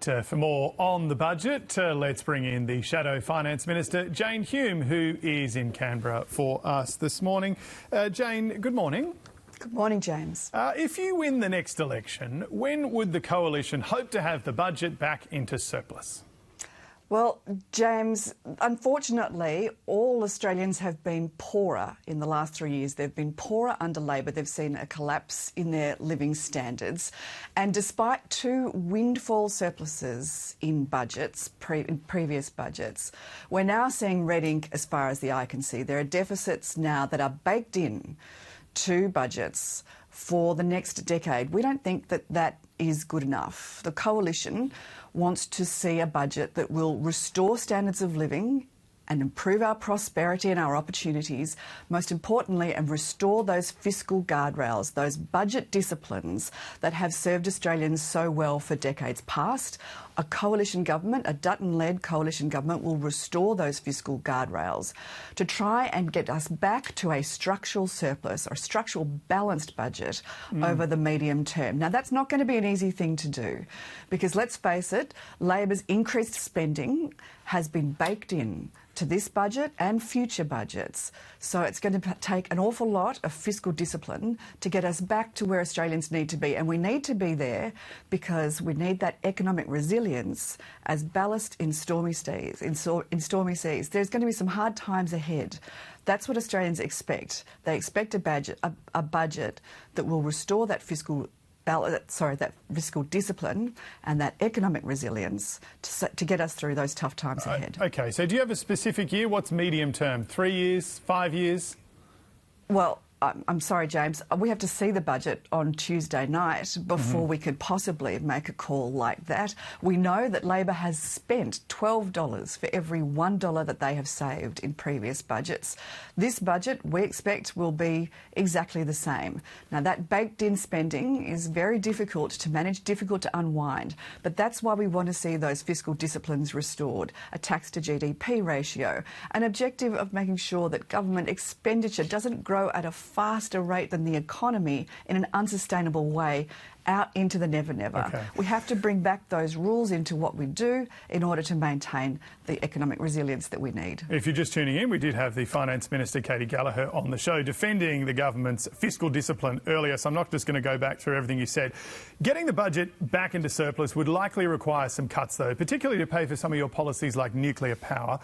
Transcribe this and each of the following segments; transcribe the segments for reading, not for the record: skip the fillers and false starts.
Right, for more on the budget, let's bring in the Shadow Finance Minister, Jane Hume, who is in Canberra for us this morning. Jane, good morning. Good morning, James. If you win the next election, when would the Coalition hope to have the budget back into surplus? Well, James, unfortunately, all Australians have been poorer in the last 3 years. They've been poorer under Labor. They've seen a collapse in their living standards. And despite two windfall surpluses in budgets, in previous budgets, we're now seeing red ink as far as the eye can see. There are deficits now that are baked in to budgets for the next decade. We don't think that that is good enough. The Coalition wants to see a budget that will restore standards of living and improve our prosperity and our opportunities, most importantly, and restore those fiscal guardrails, those budget disciplines that have served Australians so well for decades past. A coalition government, a Dutton-led coalition government, will restore those fiscal guardrails to try and get us back to a structural surplus or a structural balanced budget over the medium term. Now, that's not going to be an easy thing to do because, let's face it, Labor's increased spending has been baked in to this budget and future budgets. So it's going to take an awful lot of fiscal discipline to get us back to where Australians need to be. And we need to be there because we need that economic resilience as ballast in stormy seas. There's going to be some hard times ahead. That's what Australians expect. They expect a budget that will restore that fiscal discipline and that economic resilience to get us through those tough times ahead. OK, so do you have a specific year? What's medium term? 3 years, 5 years? Well, I'm sorry, James. We have to see the budget on Tuesday night before we could possibly make a call like that. We know that Labor has spent $12 for every $1 that they have saved in previous budgets. This budget, we expect, will be exactly the same. Now, that baked-in spending is very difficult to manage, difficult to unwind, but that's why we want to see those fiscal disciplines restored, a tax-to-GDP ratio, an objective of making sure that government expenditure doesn't grow at a faster rate than the economy in an unsustainable way out into the never-never. Okay. We have to bring back those rules into what we do in order to maintain the economic resilience that we need. If you're just tuning in, we did have the Finance Minister, Katie Gallagher, on the show defending the government's fiscal discipline earlier, so I'm not just going to go back through everything you said. Getting the budget back into surplus would likely require some cuts, though, particularly to pay for some of your policies like nuclear power.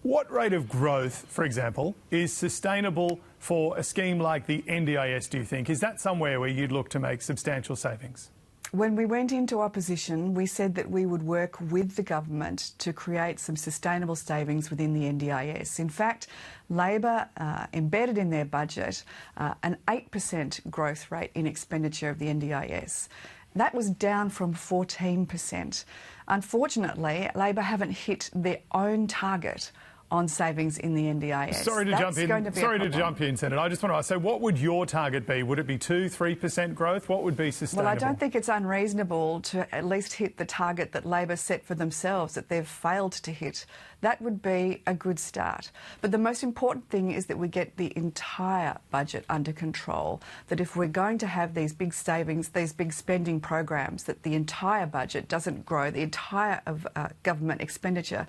What rate of growth, for example, is sustainable for a scheme like the NDIS, do you think? Is that somewhere where you'd look to make substantial savings? When we went into opposition, we said that we would work with the government to create some sustainable savings within the NDIS. In fact, Labor embedded in their budget an 8% growth rate in expenditure of the NDIS. That was down from 14%. Unfortunately, Labor haven't hit their own target on savings in the NDIS. Sorry to jump in, Senator. I just want to ask, so what would your target be? Would it be 2-3% growth? What would be sustainable? Well, I don't think it's unreasonable to at least hit the target that Labor set for themselves, that they've failed to hit. That would be a good start. But the most important thing is that we get the entire budget under control, that if we're going to have these big savings, these big spending programs, that the entire budget doesn't grow, the entire of government expenditure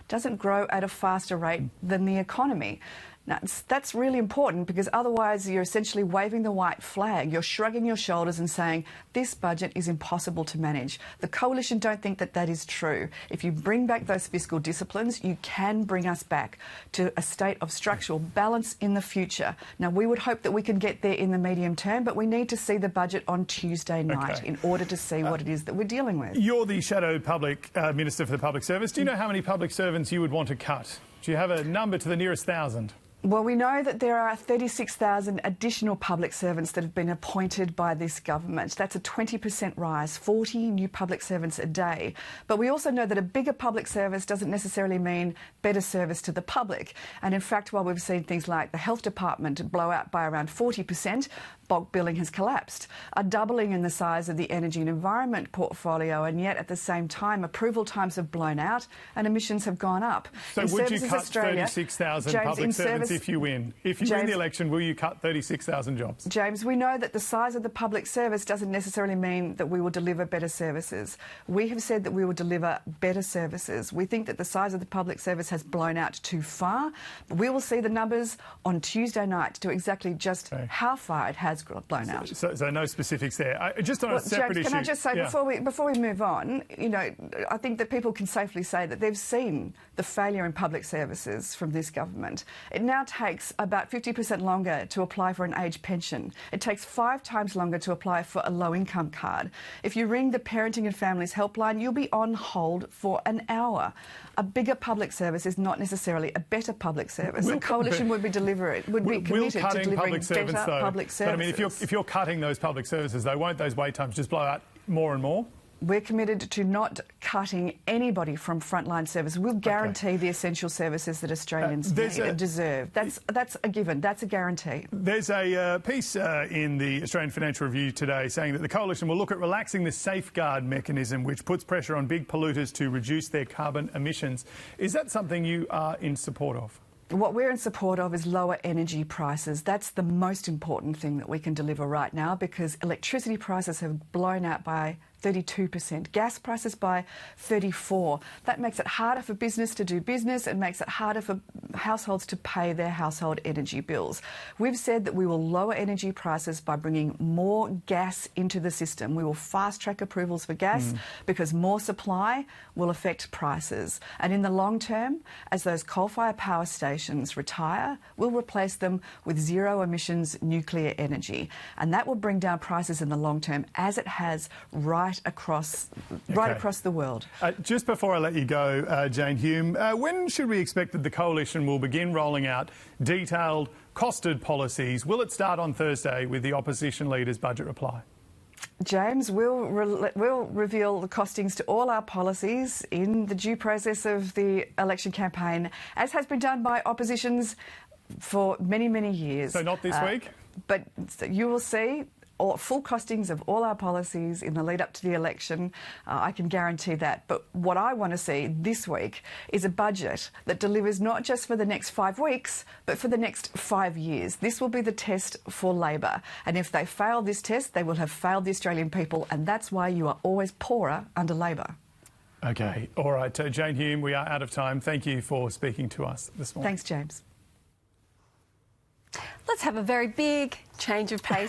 doesn't grow at a faster rate than the economy. Now, that's really important because otherwise you're essentially waving the white flag. You're shrugging your shoulders and saying, this budget is impossible to manage. The Coalition don't think that that is true. If you bring back those fiscal disciplines, you can bring us back to a state of structural balance in the future. Now, we would hope that we can get there in the medium term, but we need to see the budget on Tuesday night in order to see what it is that we're dealing with. You're the Shadow Minister for the Public Service. Do you know how many public servants you would want to cut? Do you have a number to the nearest 1,000? Well, we know that there are 36,000 additional public servants that have been appointed by this government. That's a 20% rise, 40 new public servants a day. But we also know that a bigger public service doesn't necessarily mean better service to the public. And in fact, while we've seen things like the health department blow out by around 40%, bulk billing has collapsed, a doubling in the size of the energy and environment portfolio, and yet at the same time approval times have blown out and emissions have gone up. So would you cut 36,000 public servants Just if you win. If you win the election, will you cut 36,000 jobs? James, we know that the size of the public service doesn't necessarily mean that we will deliver better services. We have said that we will deliver better services. We think that the size of the public service has blown out too far. We will see the numbers on Tuesday night to exactly just how far it has blown out. So no specifics there. Just on a separate issue. Can I just say, before we move on, you know, I think that people can safely say that they've seen the failure in public services from this government. It now takes about 50% longer to apply for an age pension. It takes 5 times longer to apply for a low-income card. If you ring the Parenting and Families Helpline, you'll be on hold for an hour. A bigger public service is not necessarily a better public service. The coalition would be committed to delivering better public services. But I mean, if you're cutting those public services, though, won't those wait times just blow out more and more? We're committed to not cutting anybody from frontline service. We'll guarantee the essential services that Australians need and deserve. That's a given. That's a guarantee. There's a piece in the Australian Financial Review today saying that the coalition will look at relaxing the safeguard mechanism, which puts pressure on big polluters to reduce their carbon emissions. Is that something you are in support of? What we're in support of is lower energy prices. That's the most important thing that we can deliver right now, because electricity prices have blown out by 32%, gas prices by 34%. That makes it harder for business to do business. It makes it harder for households to pay their household energy bills. We've said that we will lower energy prices by bringing more gas into the system. We will fast-track approvals for gas because more supply will affect prices. And in the long term, as those coal-fired power stations retire, we'll replace them with zero-emissions nuclear energy. And that will bring down prices in the long term, as it has right across the world. Just before I let you go, Jane Hume, when should we expect that the coalition will begin rolling out detailed, costed policies? Will it start on Thursday with the opposition leader's budget reply? James, we'll reveal the costings to all our policies in the due process of the election campaign, as has been done by oppositions for many, many years. So not this week? But you will see full costings of all our policies in the lead up to the election. I can guarantee that. But what I want to see this week is a budget that delivers not just for the next 5 weeks, but for the next 5 years. This will be the test for Labor. And if they fail this test, they will have failed the Australian people. And that's why you are always poorer under Labor. OK. All right. Jane Hume, we are out of time. Thank you for speaking to us this morning. Thanks, James. Let's have a very big change of pace.